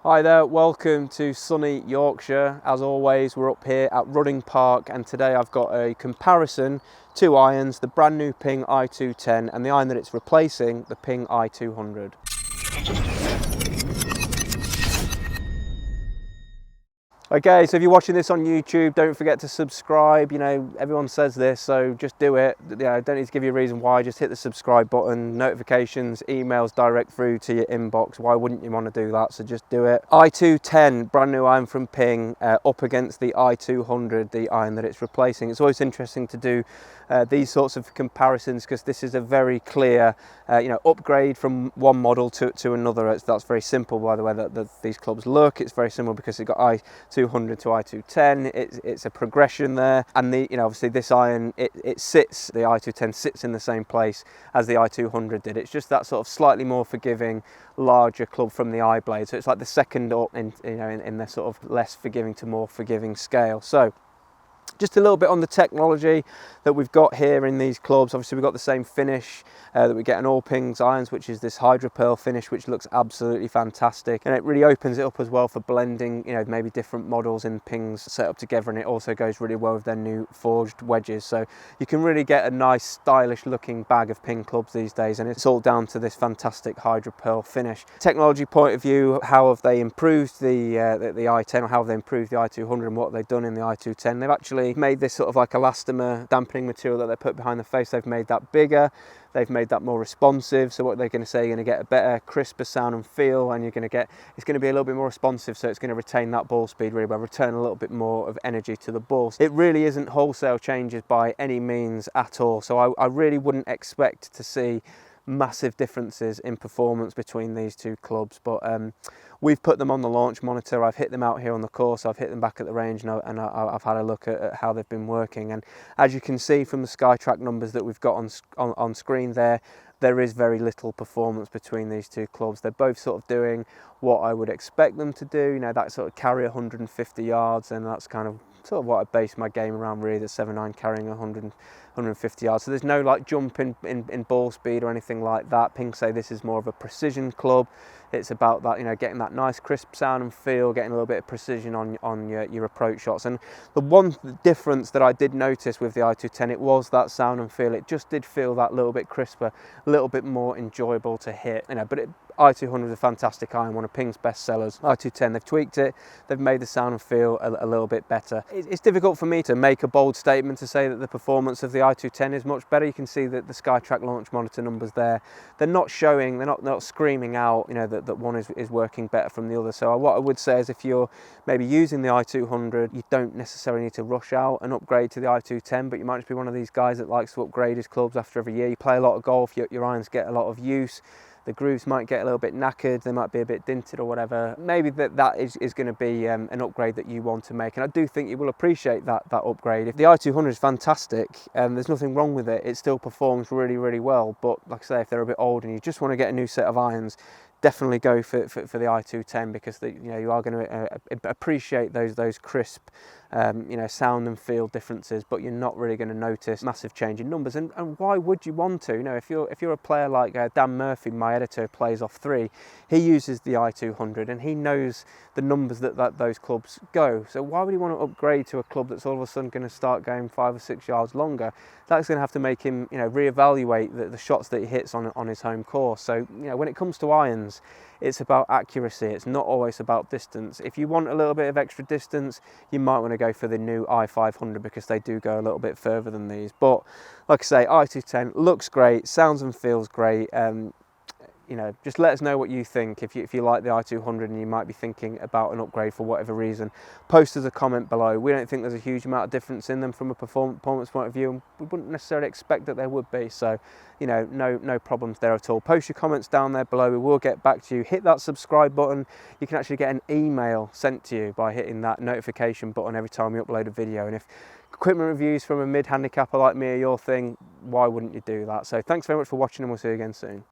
Hi there, welcome to sunny Yorkshire. As always, we're up here at Rudding Park, and today I've got a comparison, two irons, the brand new Ping i210 and the iron that it's replacing, the Ping i200. Okay, so if you're watching this on YouTube, don't forget to subscribe. You know, everyone says this, so just do it. Yeah, I don't need to give you a reason why. Just hit the subscribe button, notifications, emails direct through to your inbox. Why wouldn't you want to do that? So just do it. i210, brand new iron from Ping, up against the i200, the iron that it's replacing. It's always interesting to do these sorts of comparisons because this is a very clear, upgrade from one model to another. That's very simple, by the way, that these clubs look. It's very simple because it's got i200 to i210. It's a progression there, and obviously this iron it sits, the i210 sits in the same place as the i200 did. It's just that sort of slightly more forgiving, larger club from the eye blade. So it's like the second up in the sort of less forgiving to more forgiving scale. So just a little bit on the technology that we've got here in these clubs. Obviously we've got the same finish that we get in all Ping's irons, which is this hydropearl finish, which looks absolutely fantastic, and it really opens it up as well for blending maybe different models in Ping's set up together, and it also goes really well with their new forged wedges. So you can really get a nice stylish looking bag of Ping clubs these days, and it's all down to this fantastic hydropearl finish. Technology point of view, how have they improved the i10, or how have they improved the i200, and what they've done in the i210? They've actually made this sort of like elastomer dampening material that they put behind the face. They've made that bigger, they've made that more responsive. So what they're going to say, you're going to get a better, crisper sound and feel, and it's going to be a little bit more responsive, so it's going to retain that ball speed really well, return a little bit more of energy to the ball. It really isn't wholesale changes by any means at all, so I really wouldn't expect to see massive differences in performance between these two clubs, but we've put them on the launch monitor. I've hit them out here on the course, I've hit them back at the range, and I've had a look at how they've been working, and as you can see from the SkyTrak numbers that we've got on screen there is very little performance between these two clubs. They're both sort of doing what I would expect them to do, that sort of carry 150 yards, and that's kind of sort of what I base my game around really, the 7.9 carrying 150 yards. So there's no like jump in ball speed or anything like that. Ping say this is more of a precision club. It's about that, getting that nice crisp sound and feel, getting a little bit of precision on your approach shots. And the one difference that I did notice with the i210, it was that sound and feel. It just did feel that little bit crisper, a little bit more enjoyable to hit, but i200 is a fantastic iron, one of Ping's best sellers. i210, they've tweaked it, they've made the sound and feel a little bit better. It's difficult for me to make a bold statement to say that the performance of the i210 is much better. You can see that the SkyTrak launch monitor numbers there, they're not showing, they're not screaming out, that one is working better from the other. So what I would say is, if you're maybe using the i200, you don't necessarily need to rush out and upgrade to the i210, but you might just be one of these guys that likes to upgrade his clubs after every year. You play a lot of golf, your irons get a lot of use, the grooves might get a little bit knackered, they might be a bit dinted or whatever. Maybe that is going to be an upgrade that you want to make, and I do think you will appreciate that upgrade. If the i200 is fantastic, there's nothing wrong with it, it still performs really, really well, but like I say, if they're a bit old and you just want to get a new set of irons, definitely go for the i210, because you are going to appreciate those crisp sound and feel differences, but you're not really going to notice massive change in numbers. And why would you want to? If you're a player like Dan Murphy, my editor, plays off 3, he uses the i200 and he knows the numbers that those clubs go. So why would he want to upgrade to a club that's all of a sudden going to start going 5 or 6 yards longer? That's going to have to make him reevaluate the shots that he hits on his home course. So when it comes to irons, it's about accuracy, it's not always about distance. If you want a little bit of extra distance, you might want to go for the new i500, because they do go a little bit further than these. But like I say, i210 looks great, sounds and feels great. Just let us know what you think. If you like the i200 and you might be thinking about an upgrade for whatever reason, post us a comment below. We don't think there's a huge amount of difference in them from a performance point of view, and we wouldn't necessarily expect that there would be. So no problems there at all. Post your comments down there below, we will get back to you. Hit that subscribe button. You can actually get an email sent to you by hitting that notification button every time we upload a video. And if equipment reviews from a mid-handicapper like me are your thing, why wouldn't you do that? So thanks very much for watching, and we'll see you again soon.